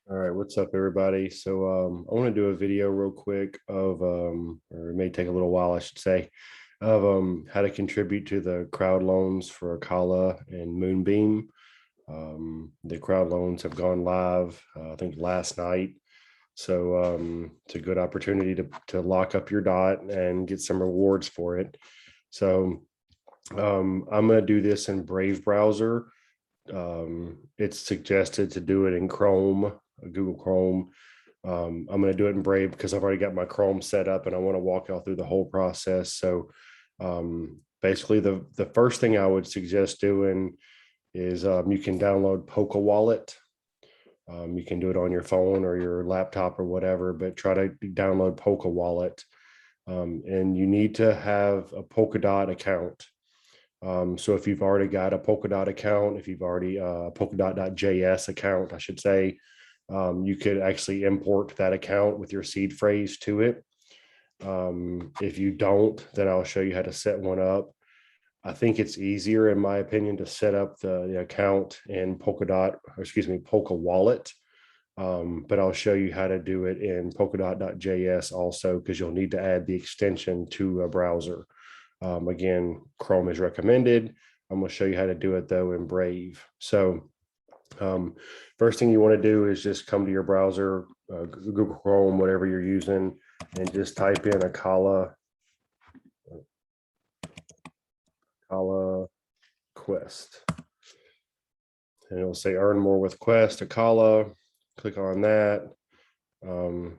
All right, what's up, everybody? So I want to do a video real quick of, or it may take a little while, I should say, of how to contribute to the crowd loans for Acala and Moonbeam. The crowd loans have gone live, I think last night. So it's a good opportunity to lock up your dot and get some rewards for it. So I'm going to do this in Brave browser. It's suggested to do it in Chrome, Google Chrome. I'm going to do it in Brave because I've already got my Chrome set up and I want to walk y'all through the whole process. So basically the first thing I would suggest doing is you can download Poca Wallet. You can do it on your phone or your laptop or whatever, but try to download Poca Wallet. And you need to have a Polkadot account. So if you've already got a Polkadot account, if you've already Polkadot.js account, I should say, you could actually import that account with your seed phrase to it. If you don't, then I'll show you how to set one up. I think it's easier, in my opinion, to set up the account in Polkadot, or excuse me, Polka Wallet. But I'll show you how to do it in Polkadot.js also, because you'll need to add the extension to a browser. Again, Chrome is recommended. I'm going to show you how to do it though in Brave. So first thing you want to do is just come to your browser, Google Chrome, whatever you're using, and just type in Acala Quest. And it'll say earn more with Quest, Acala. Click on that.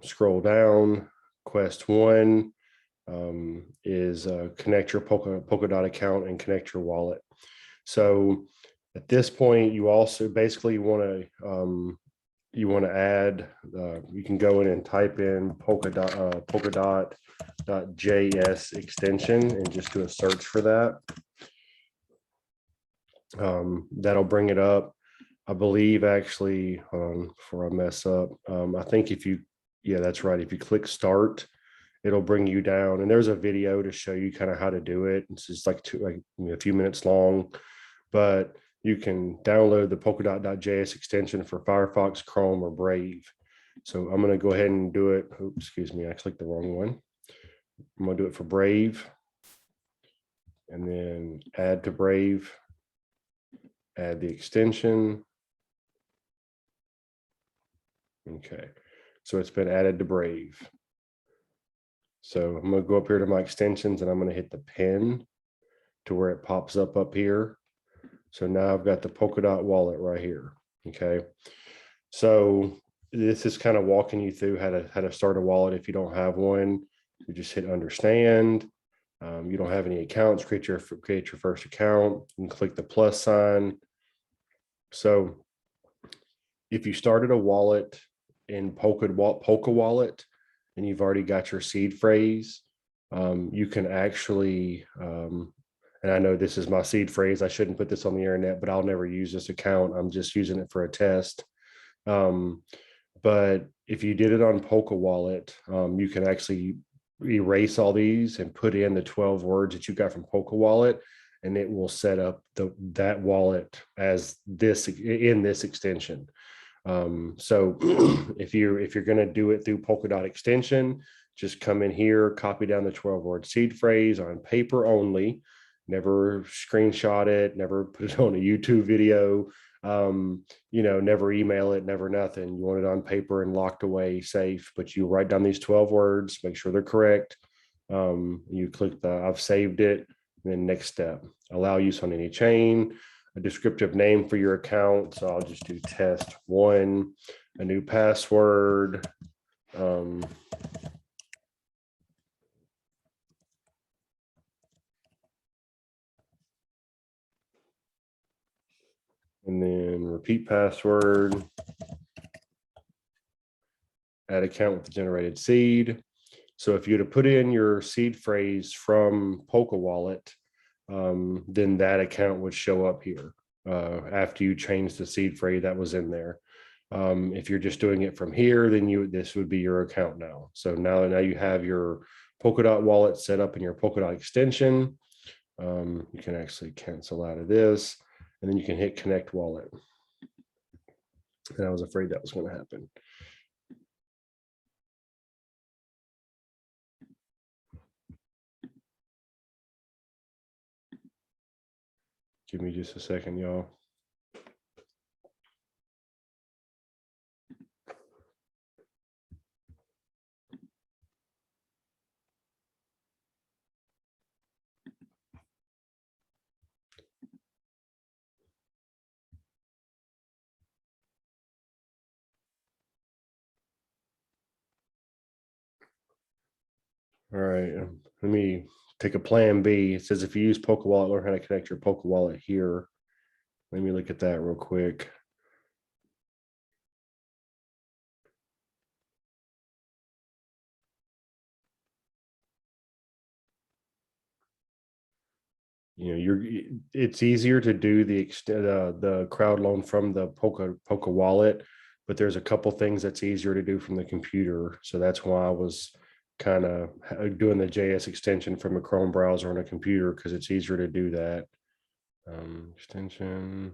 Scroll down. Quest 1 is connect your Polkadot account and connect your wallet. So at this point, you also basically want to add, you can go in and type in Polkadot.js extension and just do a search for that. That'll bring it up. I believe actually, before I mess up, I think yeah, that's right. If you click start, it'll bring you down, and there's a video to show you kind of how to do it. It's just like a few minutes long, but you can download the Polkadot.js extension for Firefox, Chrome, or Brave. So I'm going to go ahead and do it. Oops, excuse me, I clicked the wrong one. I'm going to do it for Brave, and then add to Brave, add the extension. Okay, so it's been added to Brave. So I'm going to go up here to my extensions and I'm going to hit the pen to where it pops up here. So now I've got the Polkadot wallet right here. Okay. So this is kind of walking you through how to start a wallet. If you don't have one, you just hit understand. You don't have any accounts, create your first account and click the plus sign. So if you started a wallet in Polka Wallet, and you've already got your seed phrase, you can actually, and I know this is my seed phrase, I shouldn't put this on the internet, but I'll never use this account. I'm just using it for a test. But if you did it on Polka Wallet, you can actually erase all these and put in the 12 words that you got from Polka Wallet, and it will set up that wallet as this in this extension. So if you're going to do it through Polkadot extension, just come in here, copy down the 12-word seed phrase on paper only, never screenshot it, never put it on a YouTube video, never email it, never nothing. You want it on paper and locked away safe, but you write down these 12 words, make sure they're correct. You click the I've saved it, and then next step, allow use on any chain, a descriptive name for your account. So I'll just do test 1, a new password. And then repeat password, add account with the generated seed. So if you were to put in your seed phrase from Polka Wallet, then that account would show up here after you change the seed phrase that was in there. If you're just doing it from here, then this would be your account now. So now you have your Polkadot wallet set up in your Polkadot extension. You can actually cancel out of this, and then you can hit connect wallet. And I was afraid that was going to happen. Give me just a second, y'all. All right, let me take a plan B. It says if you use Poke Wallet, learn how to connect your Poke Wallet here. Let me look at that real quick. It's easier to do the crowd loan from the Poke Wallet, but there's a couple things that's easier to do from the computer. So that's why I was kind of doing the JS extension from a Chrome browser on a computer, because it's easier to do that. Extension.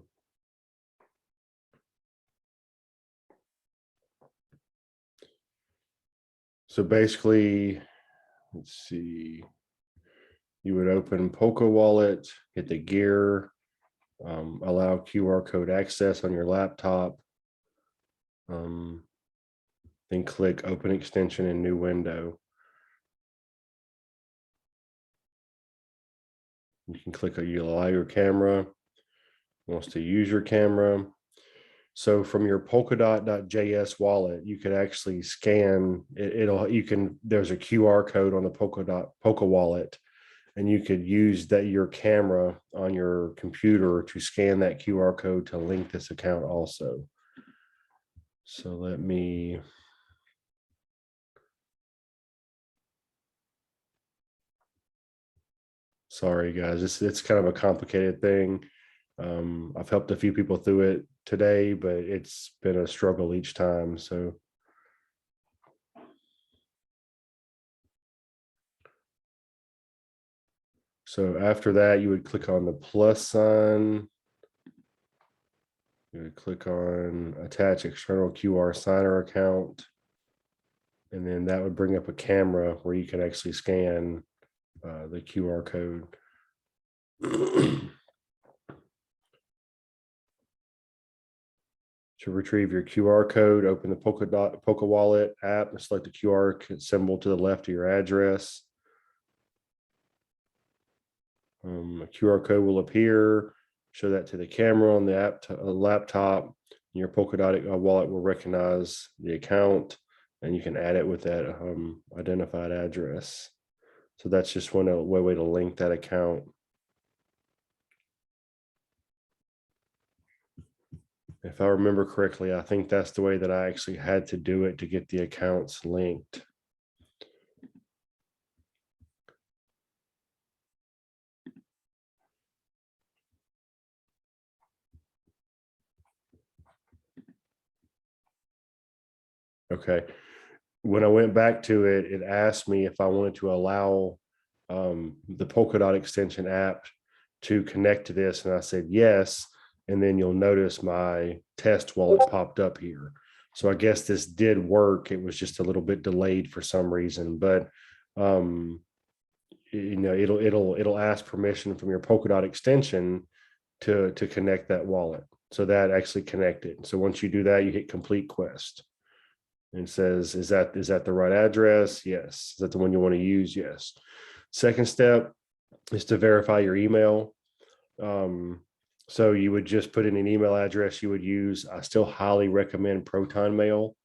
So basically, let's see. You would open Poke Wallet, hit the gear, allow QR code access on your laptop, then click Open Extension in New Window. You can click you allow your camera, wants to use your camera. So from your polkadot.js wallet, you could actually scan it. There's a QR code on the Polka wallet, and you could use your camera on your computer to scan that QR code to link this account also. So let me. Sorry, guys, it's kind of a complicated thing. I've helped a few people through it today, but it's been a struggle each time. So after that, you would click on the plus sign. You would click on attach external QR signer account. And then that would bring up a camera where you can actually scan the QR code. To retrieve your QR code, open the Poke Wallet app and select the QR symbol to the left of your address. A QR code will appear. Show that to the camera on the laptop. Your Polkadot wallet will recognize the account, and you can add it with that identified address. So that's just one way to link that account. If I remember correctly, I think that's the way that I actually had to do it to get the accounts linked. Okay. When I went back to it, it asked me if I wanted to allow the Polkadot extension app to connect to this, and I said yes. And then you'll notice my test wallet popped up here. So I guess this did work. It was just a little bit delayed for some reason, but it'll ask permission from your Polkadot extension to connect that wallet. So that actually connected. So once you do that, you hit complete quest. And says, is that the right address? Yes. Is that the one you want to use? Yes. Second step is to verify your email. So you would just put in an email address you would use. I still highly recommend Proton Mail.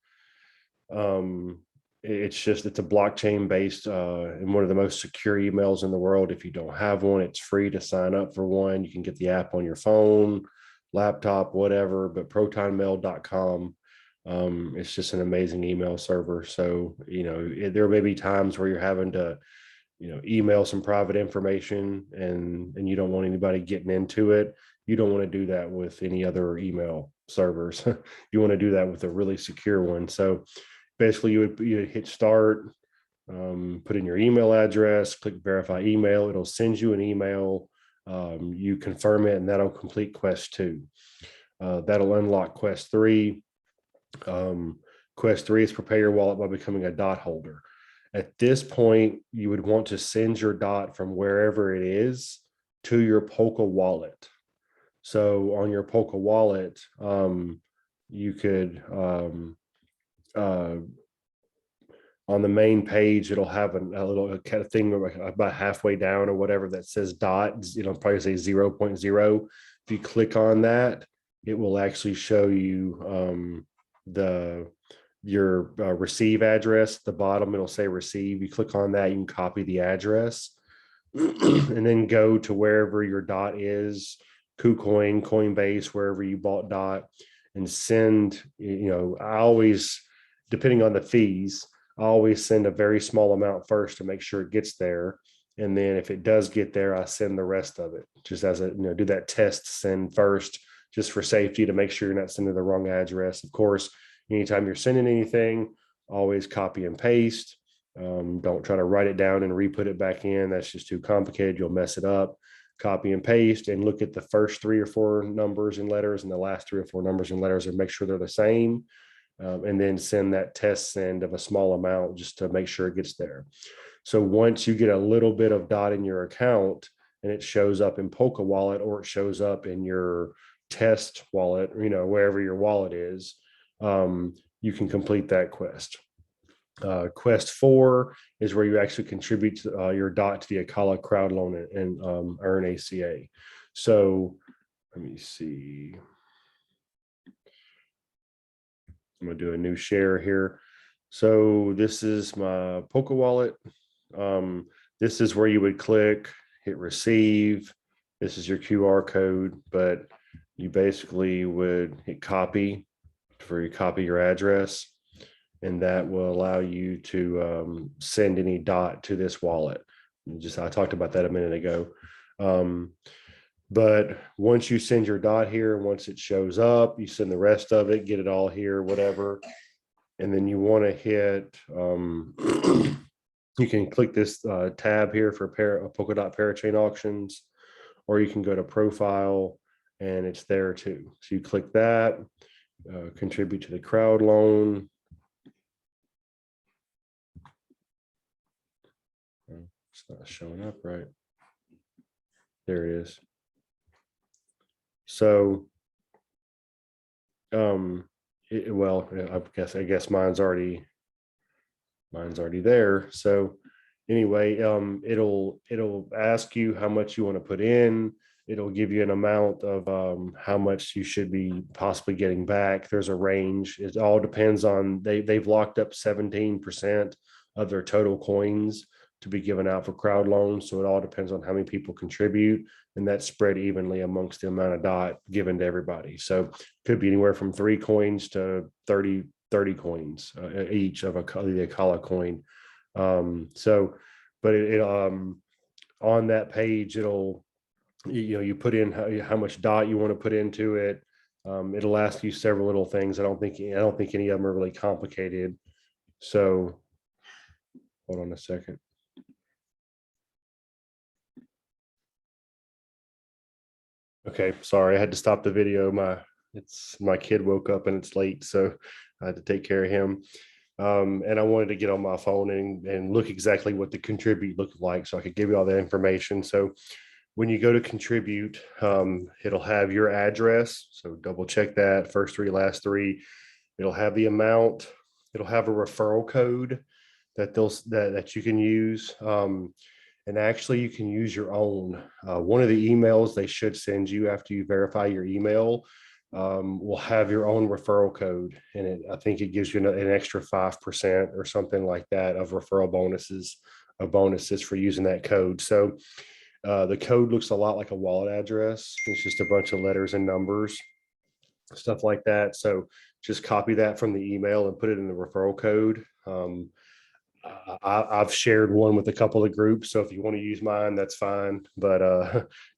It's a blockchain based and one of the most secure emails in the world. If you don't have one, it's free to sign up for one. You can get the app on your phone, laptop, whatever, but protonmail.com. It's just an amazing email server. So, there may be times where you're having to, email some private information and you don't want anybody getting into it. You don't want to do that with any other email servers. You want to do that with a really secure one. So basically you would hit start, put in your email address, click verify email. It'll send you an email. You confirm it and that'll complete quest 2. That'll unlock quest 3. Quest 3 is prepare your wallet by becoming a dot holder. At this point, you would want to send your dot from wherever it is to your Polka wallet. So on your Polka wallet, you could on the main page, it'll have a little kind of thing about halfway down or whatever that says dot, probably say 0.0. If you click on that, it will actually show you your receive address. At the bottom, it'll say receive. You click on that, you can copy the address and then go to wherever your dot is, KuCoin, Coinbase, wherever you bought dot, and send, I always, depending on the fees, I always send a very small amount first to make sure it gets there. And then if it does get there, I send the rest of it just as a, do that test send first, just for safety to make sure you're not sending the wrong address. Of course, anytime you're sending anything, always copy and paste. Don't try to write it down and re-put it back in. That's just too complicated. You'll mess it up. Copy and paste and look at the first 3 or 4 numbers and letters and the last 3 or 4 numbers and letters and make sure they're the same. And then send that test send of a small amount just to make sure it gets there. So once you get a little bit of dot in your account and it shows up in Polka wallet or it shows up in your test wallet, wherever your wallet is, you can complete that quest. Quest 4 is where you actually contribute your dot to the Acala Crowdloan and earn ACA. So let me see. I'm going to do a new share here. So this is my Polka wallet. This is where you would click, hit receive. This is your QR code, but you basically would hit copy for you copy your address. And that will allow you to send any dot to this wallet. I talked about that a minute ago. But once you send your dot here, once it shows up, you send the rest of it, get it all here, whatever. And then you want to hit, you can click this tab here for Polkadot Parachain auctions, or you can go to profile and it's there too. So you click that, contribute to the crowd loan. It's not showing up right. There it is. So, well, I guess mine's already there. So anyway, it'll ask you how much you want to put in. It'll give you an amount of how much you should be possibly getting back. There's a range. It all depends on they've locked up 17% of their total coins to be given out for crowd loans. So it all depends on how many people contribute, and that's spread evenly amongst the amount of dot given to everybody. So it could be anywhere from 3 coins to 30 coins each of the Acala coin. But it on that page, it'll, you put in how much dot you want to put into it. It'll ask you several little things. I don't think any of them are really complicated. So hold on a second. Okay, sorry, I had to stop the video. My kid woke up and it's late, so I had to take care of him. And I wanted to get on my phone and look exactly what the contribute looked like so I could give you all that information. So when you go to contribute, it'll have your address. So double check that, first 3, last 3. It'll have the amount. It'll have a referral code that you can use. And actually, you can use your own. One of the emails they should send you after you verify your email will have your own referral code. And I think it gives you an extra 5% or something like that of referral bonuses for using that code. So the code looks a lot like a wallet address. It's just a bunch of letters and numbers, stuff like that. So just copy that from the email and put it in the referral code. I've shared one with a couple of groups, so if you want to use mine, that's fine, but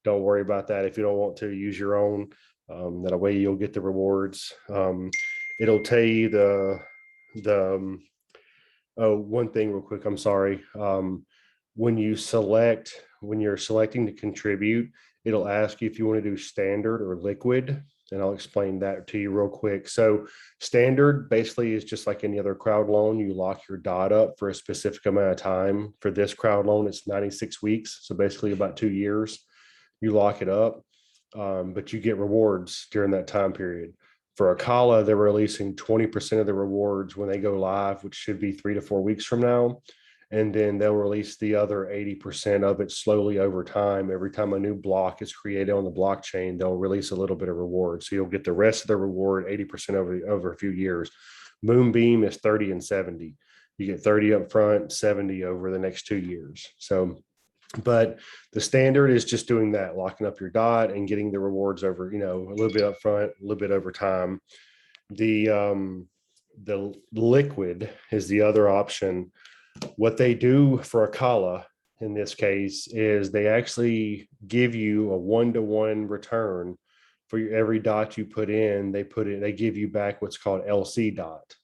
don't worry about that. If you don't want to, use your own. That way you'll get the rewards. It'll tell you one thing real quick, I'm sorry. When you're selecting to contribute, it'll ask you if you want to do standard or liquid. and I'll explain that to you real quick. So standard basically is just like any other crowd loan. You lock your dot up for a specific amount of time. For this crowd loan, it's 96 weeks. So basically about 2 years, you lock it up, but you get rewards during that time period. For Acala, they're releasing 20% of the rewards when they go live, which should be 3 to 4 weeks from now. And then they'll release the other 80% of it slowly over time. Every time a new block is created on the blockchain, they'll release a little bit of reward. So you'll get the rest of the reward 80% over a few years. Moonbeam is 30 and 70. You get 30 up front, 70 over the next 2 years. So, but the standard is just doing that, locking up your dot and getting the rewards over, a little bit up front, a little bit over time. The liquid is the other option. What they do for Acala in this case is they actually give you a 1-to-1 return for every dot you put in. They give you back what's called LC dot.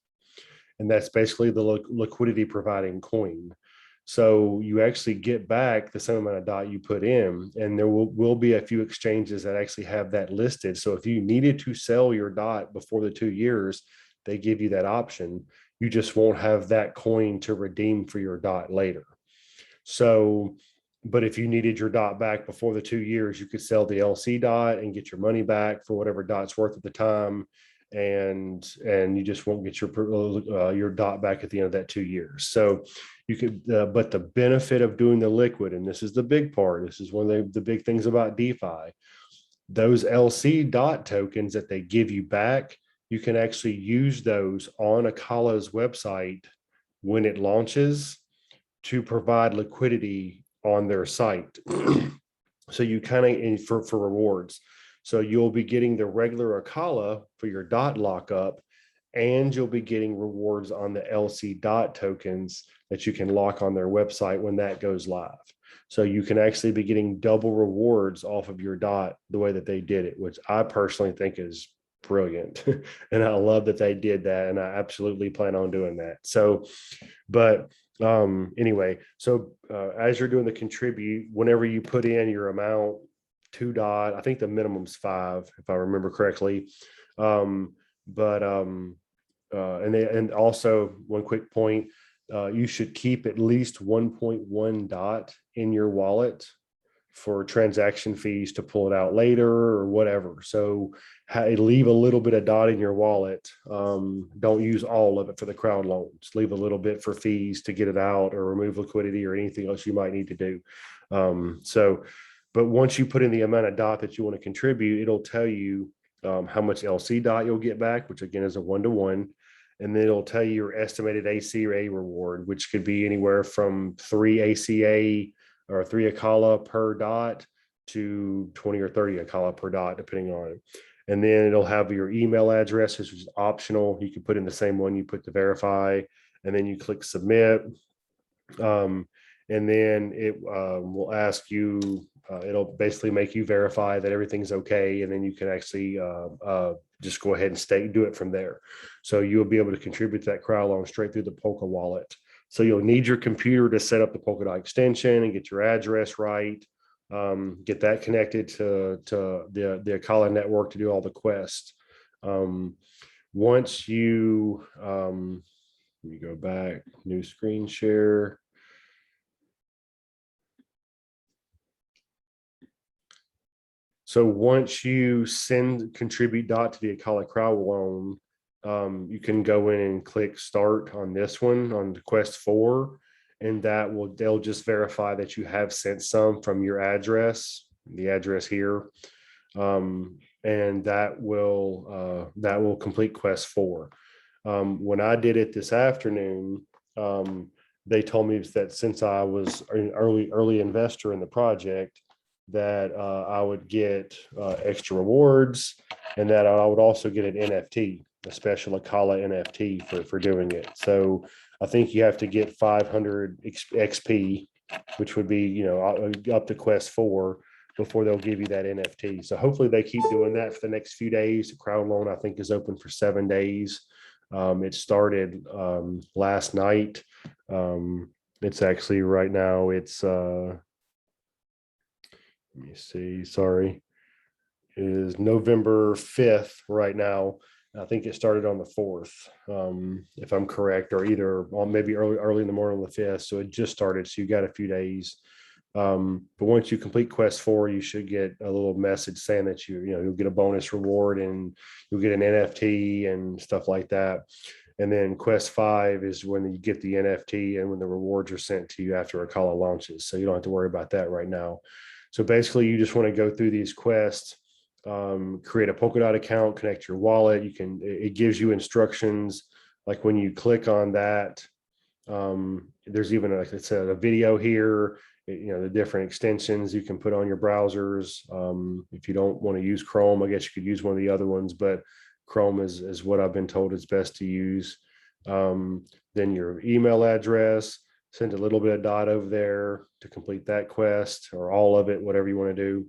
And that's basically the liquidity providing coin. So you actually get back the same amount of dot you put in, and there will be a few exchanges that actually have that listed. So if you needed to sell your dot before the 2 years, they give you that option. You just won't have that coin to redeem for your dot later. So, but if you needed your dot back before the 2 years, you could sell the LC dot and get your money back for whatever dot's worth at the time. And you just won't get your dot back at the end of that 2 years. So you could, but the benefit of doing the liquid, and this is the big part, this is one of the big things about DeFi, those LC dot tokens that they give you back, you can actually use those on Acala's website when it launches to provide liquidity on their site. So you kind of, for rewards. So you'll be getting the regular Acala for your dot lockup, and you'll be getting rewards on the LC dot tokens that you can lock on their website when that goes live. So you can actually be getting double rewards off of your dot the way that they did it, which I personally think is brilliant. And I love that they did that. And I absolutely plan on doing that. So, but anyway, so as you're doing the contribute, whenever you put in your amount to dot, I think the minimum's 5, if I remember correctly. And also one quick point, you should keep at least 1.1 dot in your wallet for transaction fees to pull it out later or whatever. So leave a little bit of dot in your wallet. Don't use all of it for the crowd loans. Leave a little bit for fees to get it out or remove liquidity or anything else you might need to do. But once you put in the amount of dot that you want to contribute, it'll tell you how much LC dot you'll get back, which again is a 1-to-1. And then it'll tell you your estimated ACA reward, which could be anywhere from 3 ACA or 3 Acala per dot to 20 or 30 Acala per dot, depending on it. And then it'll have your email address, which is optional. You can put in the same one you put to verify, and then you click submit. And then it will ask you, it'll basically make you verify that everything's okay. And then you can actually just go ahead and do it from there. So you'll be able to contribute to that crowd loan straight through the Polka wallet. So you'll need your computer to set up the Polkadot extension and get your address right. Get that connected to the Acala network to do all the quests. Once you, let me go back, new screen share. So once you contribute dot to the Acala crowd loan, you can go in and click start on this one on the quest 4, and they'll just verify that you have sent some from your address, the address here, and that will complete quest 4. When I did it this afternoon, they told me that since I was an early investor in the project, that I would get extra rewards, and that I would also get an NFT, a special Acala NFT for doing it. So I think you have to get 500 XP, which would be, up to quest 4 before they'll give you that NFT. So hopefully they keep doing that for the next few days. The crowd loan, I think, is open for 7 days. It started last night. It's actually right now, it's let me see, sorry. is November 5th right now. I think it started on the 4th, if I'm correct, or either maybe early in the morning on the 5th. So it just started. So you got a few days. But once you complete quest 4, you should get a little message saying that you'll get a bonus reward and you'll get an NFT and stuff like that. And then quest 5 is when you get the NFT and when the rewards are sent to you after Acala launches. So you don't have to worry about that right now. So basically, you just want to go through these quests, create a Polkadot account, connect your wallet. It gives you instructions. Like when you click on that, there's even like it's a video here, the different extensions you can put on your browsers. If you don't want to use Chrome, I guess you could use one of the other ones, but Chrome is what I've been told is best to use. Then your email address, send a little bit of dot over there to complete that quest, or all of it, whatever you want to do.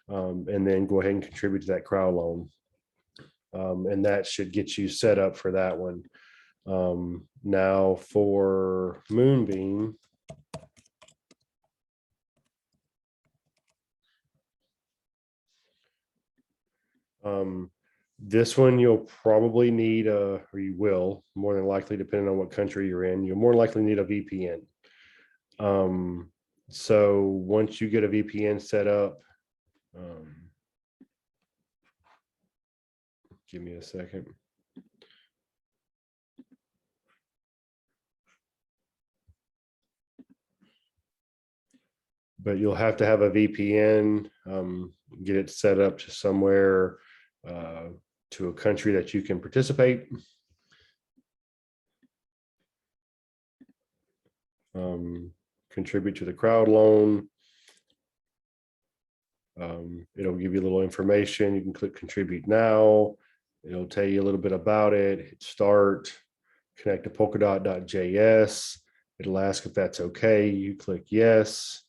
And then go ahead and contribute to that crowd loan. And that should get you set up for that one. Now for Moonbeam, this one you'll probably need or you will, more than likely, depending on what country you're in, you'll more likely need a VPN. So once you get a VPN set up, give me a second. But you'll have to have a VPN, get it set up to somewhere, to a country that you can participate. Contribute to the crowd loan. It'll give you a little information. You can click contribute now. It'll tell you a little bit about it. Hit start, connect to polkadot.js. It'll ask if that's okay. You click yes.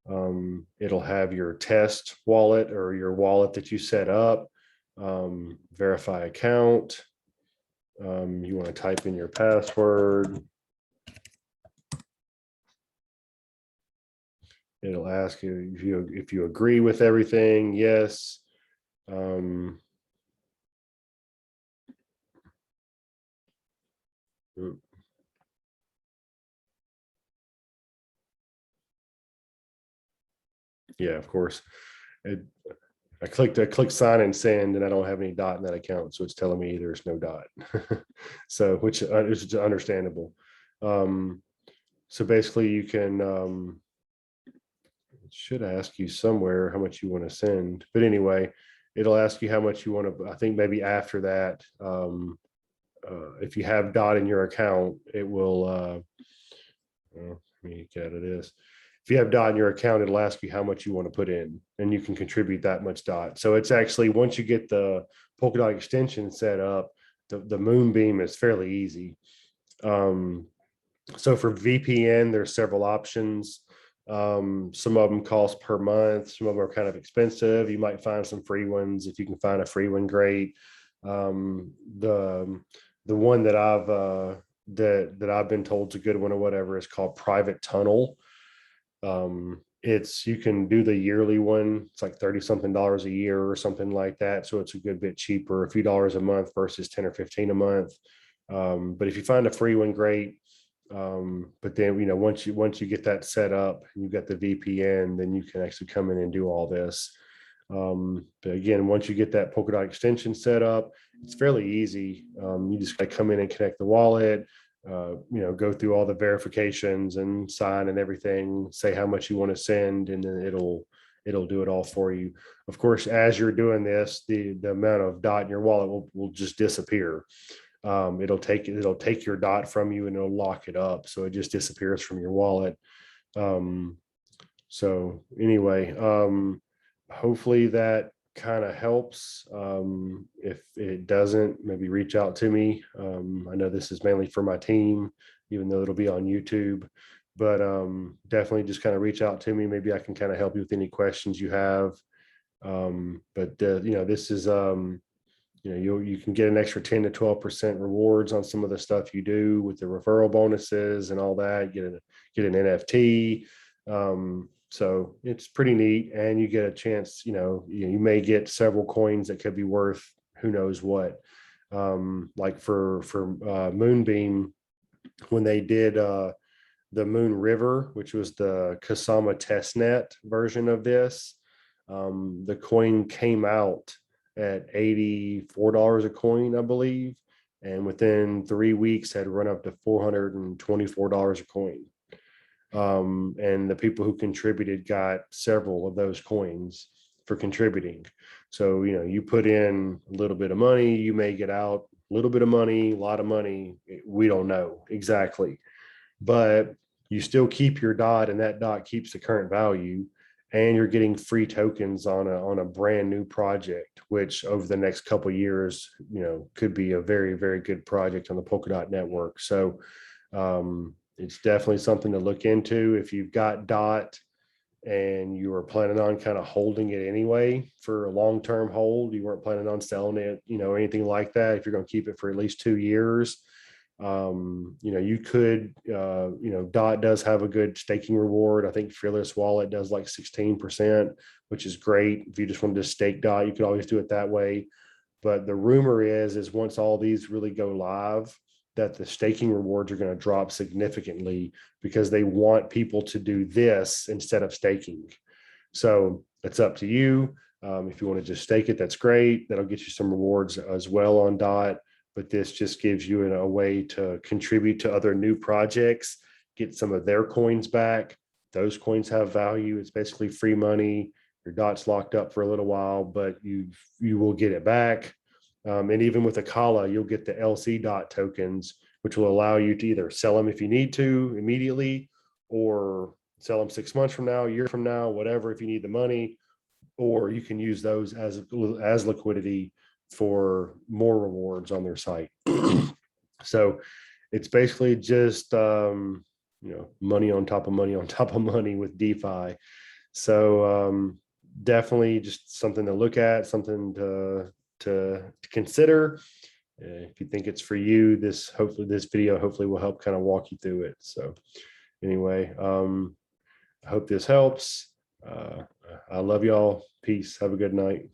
It'll have your test wallet or your wallet that you set up. Verify account. You want to type in your password. It'll ask you if you agree with everything. Yes. Yeah, of course. I clicked sign and send, and I don't have any dot in that account, so it's telling me there's no dot. So which is understandable. So basically, you can. It should ask you somewhere how much you want to send, but anyway, it'll ask you how much you want to. I think maybe after that, if you have dot in your account, it will. Let me get it is. If you have dot in your account, it'll ask you how much you want to put in, and you can contribute that much dot. So it's actually, once you get the Polkadot extension set up, the Moonbeam is fairly easy. So for VPN, there's several options. Some of them cost per month. Some of them are kind of expensive. You might find some free ones. If you can find a free one, great. The one that I've been told is a good one or whatever is called Private Tunnel. You can do the yearly one. It's like $30-something a year or something like that. So it's a good bit cheaper, a few dollars a month versus 10 or 15 a month. But if you find a free one, great. But then, once you get that set up and you've got the VPN, then you can actually come in and do all this. But again, once you get that Polkadot extension set up, it's fairly easy. You just got to come in and connect the wallet, go through all the verifications and sign and everything, say how much you want to send, and then it'll do it all for you. Of course, as you're doing this, the amount of dot in your wallet will just disappear. It'll take your dot from you and it'll lock it up, so it just disappears from your wallet. So anyway, hopefully that kind of helps. If it doesn't, maybe reach out to me. I know this is mainly for my team, even though it'll be on YouTube, but definitely just kind of reach out to me. Maybe I can kind of help you with any questions you have. But this is you can get an extra 10 to 12% rewards on some of the stuff you do with the referral bonuses and all that. Get an NFT. So it's pretty neat, and you get a chance. You may get several coins that could be worth who knows what. Like for Moonbeam, when they did the Moon River, which was the Kasama testnet version of this, the coin came out at $84 a coin, I believe, and within 3 weeks had run up to $424 a coin. And the people who contributed got several of those coins for contributing. So, you put in a little bit of money, you may get out a little bit of money, a lot of money. We don't know exactly, but you still keep your dot, and that dot keeps the current value, and you're getting free tokens on a brand new project, which over the next couple of years, could be a very, very good project on the Polkadot network. So it's definitely something to look into if you've got dot and you were planning on kind of holding it anyway for a long-term hold. You weren't planning on selling it, or anything like that. If you're going to keep it for at least 2 years, you could, dot does have a good staking reward. I think Fearless Wallet does like 16%, which is great. If you just want to stake dot, you could always do it that way. But the rumor is once all these really go live, that the staking rewards are going to drop significantly because they want people to do this instead of staking. So it's up to you. If you want to just stake it, that's great. That'll get you some rewards as well on dot. But this just gives you a way to contribute to other new projects, get some of their coins back. Those coins have value. It's basically free money. Your dot's locked up for a little while, but you will get it back. And even with Acala, you'll get the LC dot tokens, which will allow you to either sell them if you need to immediately, or sell them 6 months from now, a year from now, whatever, if you need the money, or you can use those as liquidity for more rewards on their site. So it's basically just money on top of money on top of money with DeFi. So definitely just something to look at, something to consider. If you think it's for you, this video hopefully will help kind of walk you through it. So anyway, I hope this helps. I love y'all. Peace. Have a good night.